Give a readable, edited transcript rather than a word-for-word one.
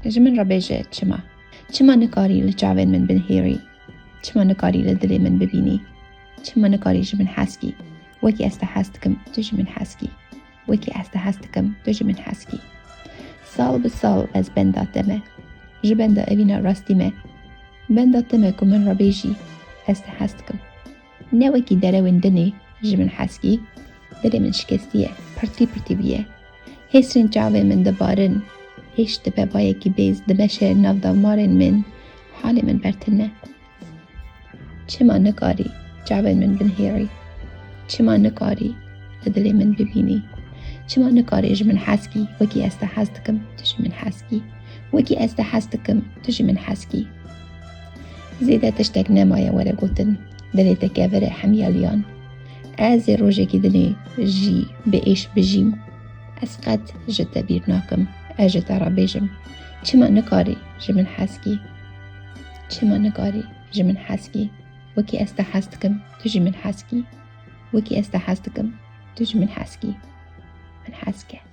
جمن ربيجة چما نکاری لجاوین من بنهیری چما نکاری لدلی من ببینی چما نکاری جمن حسکی وکی استحستکم تو جمن حسکی وکی استحستکم تو جمن حسکی سال بسال از بنداتمه جبنده اوینا راستیمه بنداتمه که من ربیجی استحستکم نوکی دروین دنی جمن حسکی دلی من شکستیه پرتی بیه هسرین جاوه من دبارن هیچ دبابایی که بیز دبشه ناو دامارن من حال من برتنه چما نکاری جاوه من بنهیری چما نکاری لدلی من ببینی چما نکاری جمن حسکی وکی استحستکم تو جمن حسکی وکی استحستکم تو جمن حسکی زیده تشتک نمایه وره گوتن دلی تکیوره حمیالیان از روژه که دلی جی به ایش بجیم از قد جتا بیرناکم اجتا را بیجم چما نکاری جمن حسکی چما نکاری جمن حسکی وکی استحستکم تو جمن حسکی وکی استحستکم تو جمن حسکی من حسکه